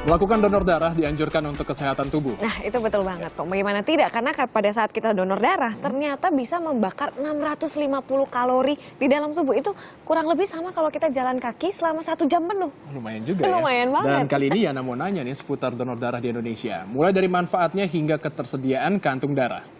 Melakukan donor darah dianjurkan untuk kesehatan tubuh. Nah, itu betul banget kok. Bagaimana tidak? Karena pada saat kita donor darah, ternyata bisa membakar 650 kalori di dalam tubuh. Itu kurang lebih sama kalau kita jalan kaki selama 1 jam penuh. Lumayan juga ya. Lumayan banget. Dan kali ini Yana mau nanya nih seputar donor darah di Indonesia. Mulai dari manfaatnya hingga ketersediaan kantung darah.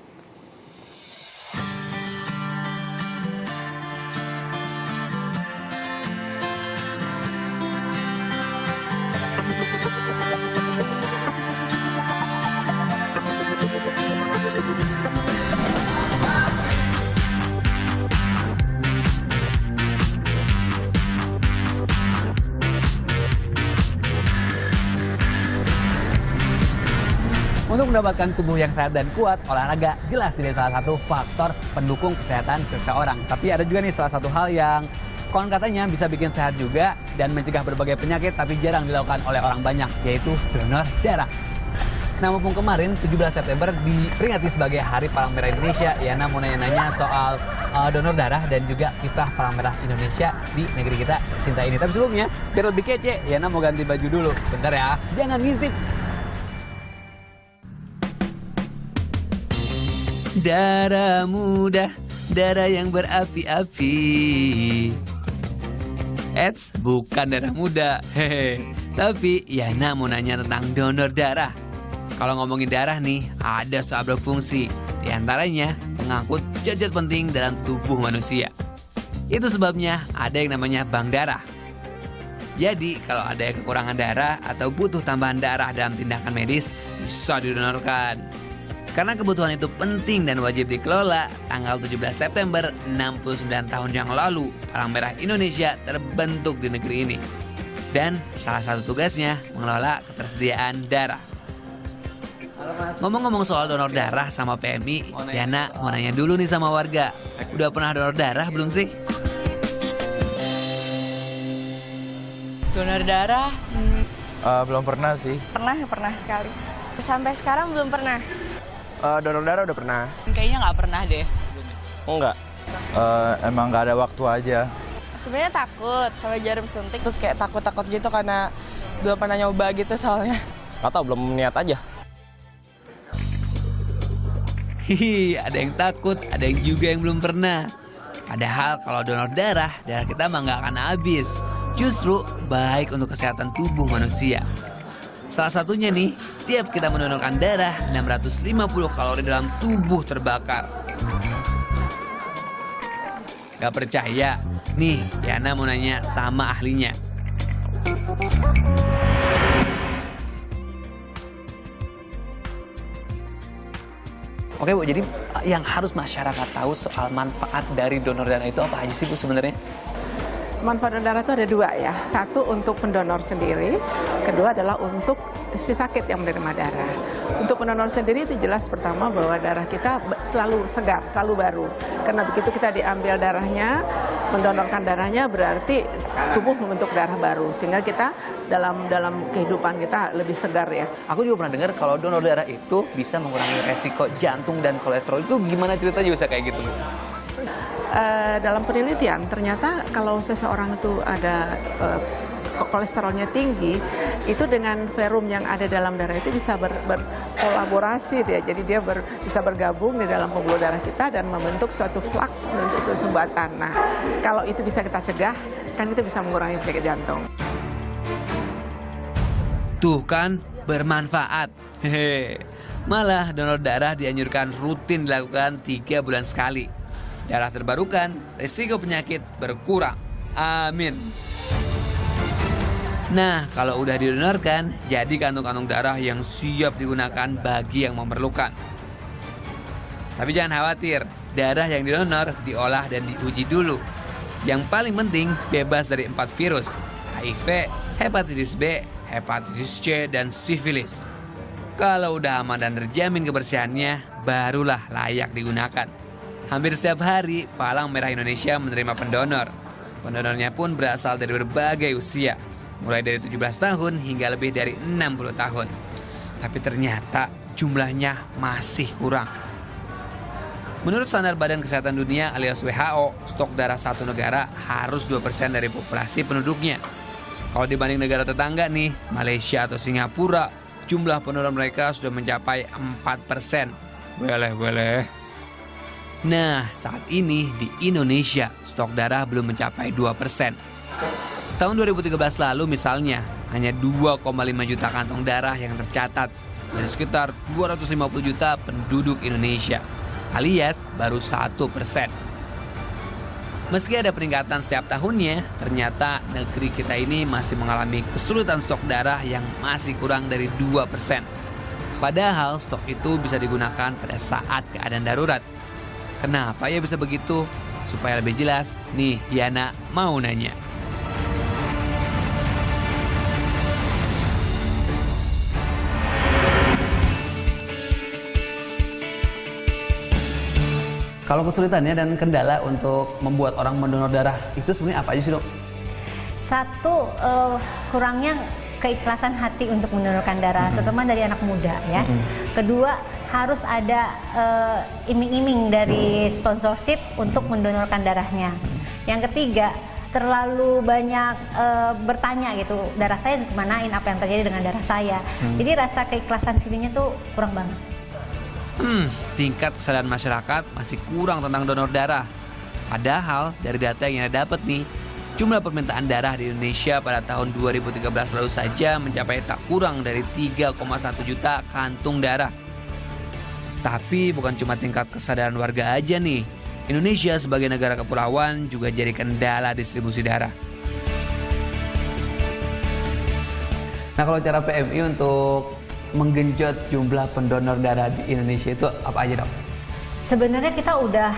Untuk mendapatkan tubuh yang sehat dan kuat, olahraga jelas jadi salah satu faktor pendukung kesehatan seseorang. Tapi ada juga nih salah satu hal yang konon katanya bisa bikin sehat juga dan mencegah berbagai penyakit tapi jarang dilakukan oleh orang banyak, yaitu donor darah. Nah, mumpung kemarin 17 September diperingati sebagai Hari Palang Merah Indonesia, Yana mau nanya-nanya soal donor darah dan juga kiprah Palang Merah Indonesia di negeri kita cinta ini. Tapi sebelumnya, biar lebih kece, Yana mau ganti baju dulu. Bentar ya, jangan ngintip. Darah muda, darah yang berapi-api. Eits, bukan darah muda. Hehe. Tapi Yana mau nanya tentang donor darah. Kalau ngomongin darah nih, ada seabrak fungsi. Di antaranya, mengangkut zat-zat penting dalam tubuh manusia. Itu sebabnya ada yang namanya bank darah. Jadi, kalau ada yang kekurangan darah atau butuh tambahan darah dalam tindakan medis, bisa didonorkan. Karena kebutuhan itu penting dan wajib dikelola, tanggal 17 September 69 tahun yang lalu, Palang Merah Indonesia terbentuk di negeri ini. Dan salah satu tugasnya mengelola ketersediaan darah. Ngomong-ngomong soal donor darah sama PMI, Yana mau nanya dulu nih sama warga. Udah pernah donor darah belum sih? Donor darah? Belum pernah sih. Pernah sekali. Sampai sekarang belum pernah. Donor darah udah pernah. Kayaknya nggak pernah deh. Enggak. Emang nggak ada waktu aja. Sebenarnya takut sama jarum suntik, terus kayak takut-takut gitu karena belum pernah nyoba gitu soalnya. Atau belum niat aja. Hihi, ada yang takut, ada yang juga yang belum pernah. Padahal kalau donor darah kita mah nggak akan habis. Justru baik untuk kesehatan tubuh manusia. Salah satunya nih, tiap kita mendonorkan darah, 650 kalori dalam tubuh terbakar. Gak percaya? Nih, Yana mau nanya sama ahlinya. Oke Bu, jadi yang harus masyarakat tahu soal manfaat dari donor darah itu apa aja sih Bu sebenarnya? Manfaat darah itu ada 2 ya. Satu untuk pendonor sendiri, kedua adalah untuk si sakit yang menerima darah. Untuk pendonor sendiri itu jelas pertama bahwa darah kita selalu segar, selalu baru. Karena begitu kita diambil darahnya, mendonorkan darahnya berarti tubuh membentuk darah baru. Sehingga kita dalam kehidupan kita lebih segar ya. Aku juga pernah dengar kalau donor darah itu bisa mengurangi resiko jantung dan kolesterol. Itu gimana ceritanya bisa kayak gitu? Dalam penelitian ternyata kalau seseorang itu ada kolesterolnya tinggi, itu dengan serum yang ada dalam darah itu bisa berkolaborasi dia. Jadi dia bisa bergabung di dalam pembuluh darah kita dan membentuk suatu flak, membentuk sumbatan. Nah, kalau itu bisa kita cegah, kan itu bisa mengurangi penyakit jantung. Tuh kan, bermanfaat. Hehe. Malah donor darah dianjurkan rutin dilakukan 3 bulan sekali. Darah terbarukan, risiko penyakit berkurang. Amin. Nah, kalau udah didonorkan, jadi kantung-kantung darah yang siap digunakan bagi yang memerlukan. Tapi jangan khawatir, darah yang didonor diolah dan diuji dulu. Yang paling penting, bebas dari 4 virus, HIV, hepatitis B, hepatitis C, dan sifilis. Kalau udah aman dan terjamin kebersihannya, barulah layak digunakan. Hampir setiap hari, Palang Merah Indonesia menerima pendonor. Pendonornya pun berasal dari berbagai usia, mulai dari 17 tahun hingga lebih dari 60 tahun. Tapi ternyata jumlahnya masih kurang. Menurut standar Badan Kesehatan Dunia alias WHO, stok darah satu negara harus 2% dari populasi penduduknya. Kalau dibanding negara tetangga nih, Malaysia atau Singapura, jumlah pendonor mereka sudah mencapai 4%. Boleh. Nah, saat ini di Indonesia, stok darah belum mencapai 2%. Tahun 2013 lalu misalnya, hanya 2,5 juta kantong darah yang tercatat dari sekitar 250 juta penduduk Indonesia, alias baru 1%. Meski ada peningkatan setiap tahunnya, ternyata negeri kita ini masih mengalami kesulitan stok darah yang masih kurang dari 2%. Padahal stok itu bisa digunakan pada saat keadaan darurat. Kenapa ya bisa begitu? Supaya lebih jelas, nih Yana mau nanya. Kalau kesulitannya dan kendala untuk membuat orang mendonor darah itu sebenarnya apa aja sih, Dok? Satu, kurangnya keikhlasan hati untuk mendonorkan darah, terutama dari anak muda ya. Kedua, harus ada iming-iming dari sponsorship untuk mendonorkan darahnya. Yang ketiga, terlalu banyak bertanya gitu, darah saya kemanain, apa yang terjadi dengan darah saya. Jadi rasa keikhlasan sininya tuh kurang banget. Tingkat kesadaran masyarakat masih kurang tentang donor darah. Padahal dari data yang Yana dapat nih, jumlah permintaan darah di Indonesia pada tahun 2013 lalu saja mencapai tak kurang dari 3,1 juta kantung darah. Tapi bukan cuma tingkat kesadaran warga aja nih. Indonesia sebagai negara kepulauan juga jadi kendala distribusi darah. Nah, kalau cara PMI untuk menggenjot jumlah pendonor darah di Indonesia itu apa aja, Dok? Sebenarnya kita udah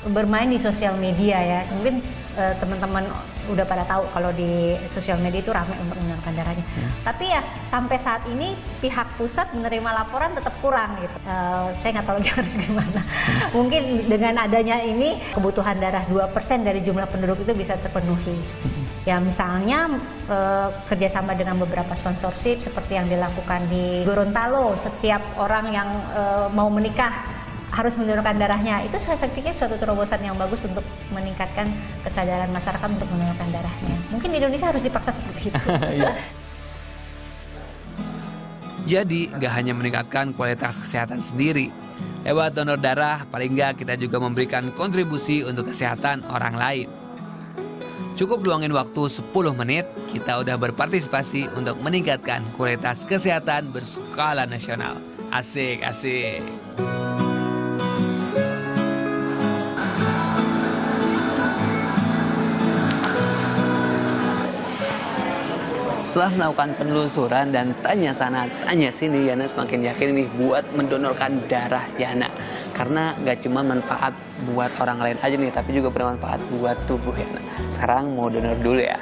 bermain di sosial media ya. Mungkin teman-teman udah pada tahu kalau di sosial media itu ramai untuk mendonorkan darahnya. Tapi ya sampai saat ini pihak pusat menerima laporan tetap kurang gitu. Saya nggak tahu lagi harus gimana. Mungkin dengan adanya ini kebutuhan darah 2% dari jumlah penduduk itu bisa terpenuhi. Ya misalnya kerjasama dengan beberapa sponsorship seperti yang dilakukan di Gorontalo, setiap orang yang mau menikah harus mendonorkan darahnya. Itu saya pikir suatu terobosan yang bagus untuk meningkatkan kesadaran masyarakat untuk mendonorkan darahnya. Mungkin di Indonesia harus dipaksa seperti itu. Jadi nggak hanya meningkatkan kualitas kesehatan sendiri. Lewat donor darah, paling nggak kita juga memberikan kontribusi untuk kesehatan orang lain. Cukup luangin waktu 10 menit, kita udah berpartisipasi untuk meningkatkan kualitas kesehatan berskala nasional. Asik. Setelah melakukan penelusuran dan tanya sana, tanya sini, Yana semakin yakin nih buat mendonorkan darah Yana. Karena gak cuma manfaat buat orang lain aja nih, tapi juga bermanfaat buat tubuh Yana. Sekarang mau donor dulu ya.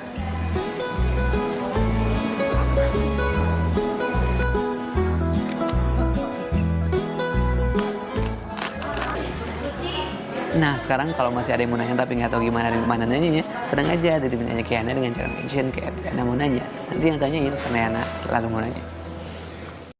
Nah, sekarang kalau masih ada yang mau nanya tapi nggak tahu gimana nanyanya, tenang aja, dari nanya ke Yana dengan cara mention kayak Yana mau nanya. Nanti yang tanyain karena Yana selalu mau nanya.